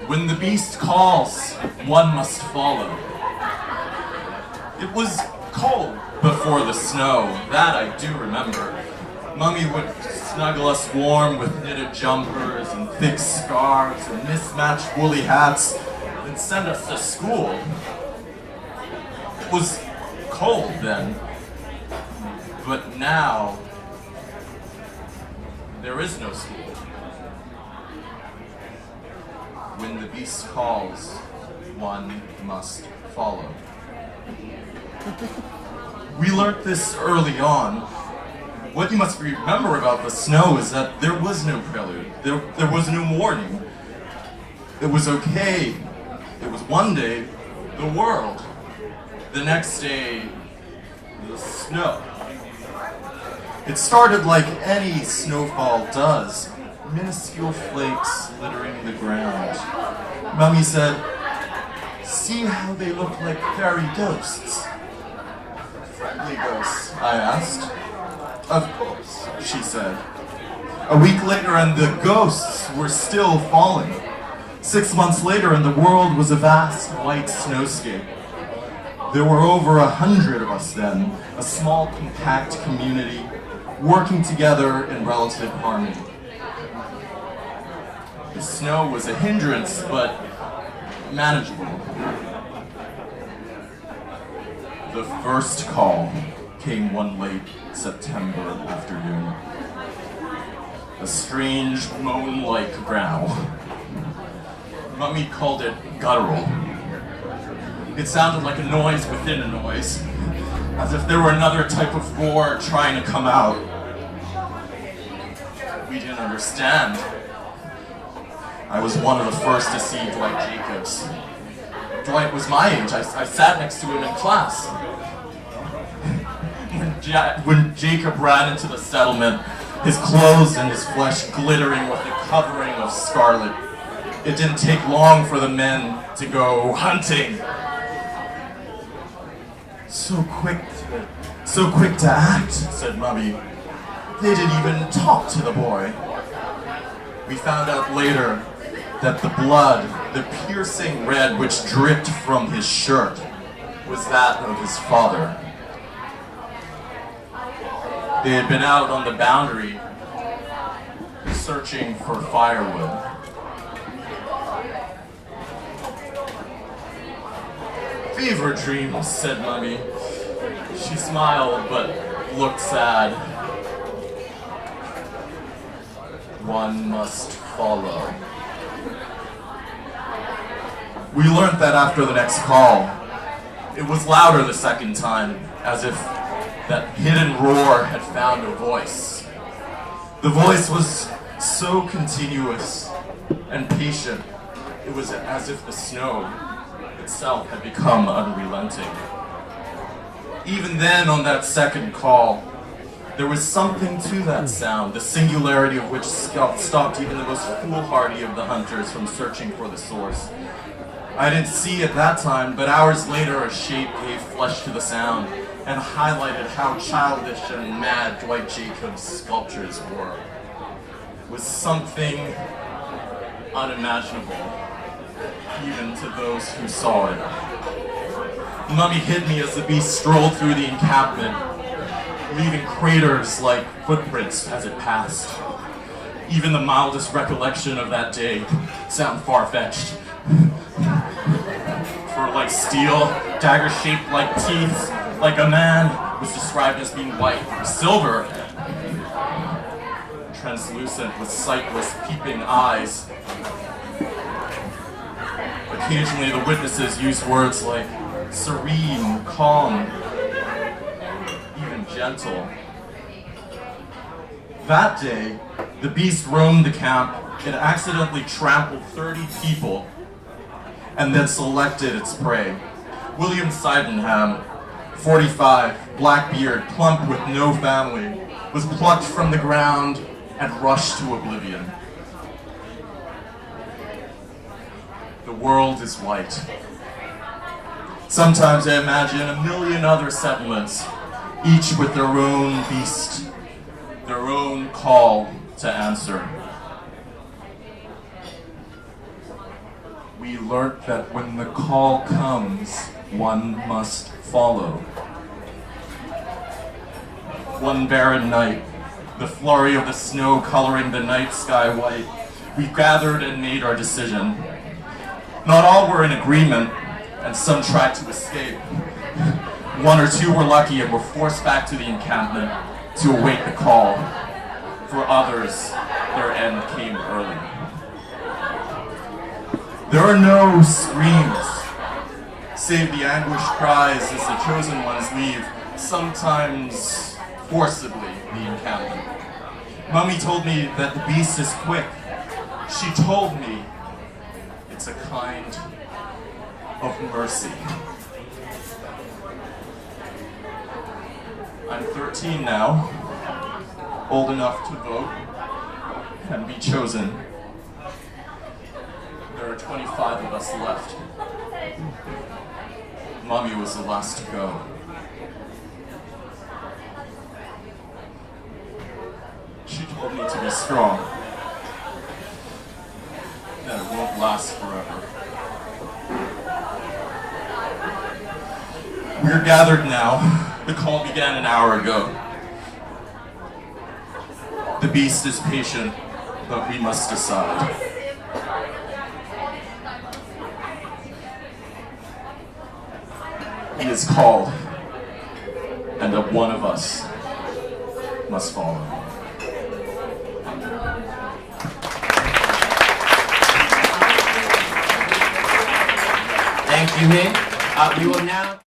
When the beast calls, one must follow. It was cold before the snow, that I do remember. Mummy would snuggle us warm with knitted jumpers and thick scarves and mismatched woolly hats and send us to school. It was cold then, but now there is no school. When the beast calls, one must follow. We learnt this early on. What you must remember about the snow is that there was no prelude. There was no warning. It was okay. It was one day, the world. The next day, the snow. It started like any snowfall does. Minuscule flakes littering the ground. Mummy said, "See how they look like fairy ghosts?" "Friendly ghosts?" I asked. "Of course," she said. A week later and the ghosts were still falling. 6 months later and the world was a vast white snowscape. There were over 100 of us then, a small compact community, working together in relative harmony. The snow was a hindrance, but manageable. The first call came one late September afternoon. A strange moan-like growl. Mummy called it guttural. It sounded like a noise within a noise, as if there were another type of roar trying to come out. We didn't understand. I was one of the first to see Dwight Jacobs. Dwight was my age. I sat next to him in class. When Jacob ran into the settlement, his clothes and his flesh glittering with a covering of scarlet, it didn't take long for the men to go hunting. So quick to act, said Mummy. They didn't even talk to the boy. We found out later that the blood, the piercing red which dripped from his shirt, was that of his father. They had been out on the boundary, searching for firewood. Fever dreams, said Mummy. She smiled, but looked sad. One must follow. We learned that after the next call. It was louder the second time, as if that hidden roar had found a voice. The voice was so continuous and patient, it was as if the snow itself had become unrelenting. Even then, on that second call, there was something to that sound, the singularity of which stopped even the most foolhardy of the hunters from searching for the source. I didn't see at that time, but hours later a shape gave flesh to the sound and highlighted how childish and mad Dwight Jacobs' sculptures were. It was something unimaginable, even to those who saw it. Mummy hid me as the beast strolled through the encampment, leaving craters like footprints as it passed. Even the mildest recollection of that day sounded far-fetched. Fur like steel, dagger-shaped like teeth, like a man, was described as being white or silver, translucent with sightless, peeping eyes. Occasionally the witnesses used words like serene, calm, even gentle. That day, the beast roamed the camp and accidentally trampled 30 people and then selected its prey. William Sydenham, 45, black beard, plump with no family, was plucked from the ground and rushed to oblivion. The world is white. Sometimes I imagine a million other settlements, each with their own beast, their own call to answer. we learnt that when the call comes, one must follow. One barren night, the flurry of the snow coloring the night sky white, we gathered and made our decision. Not all were in agreement, and some tried to escape. One or two were lucky and were forced back to the encampment to await the call. For others, their end came early. There are no screams, save the anguished cries as the chosen ones leave, sometimes forcibly, the encampment. Mummy told me that the beast is quick. She told me it's a kind of mercy. I'm 13 now, old enough to vote and be chosen. There are 25 of us left. Mommy was the last to go. She told me to be strong, that it won't last forever. We're gathered now. The call began an hour ago. The beast is patient, but we must decide. He is called, and that one of us must follow. Thank you, Hin. We will now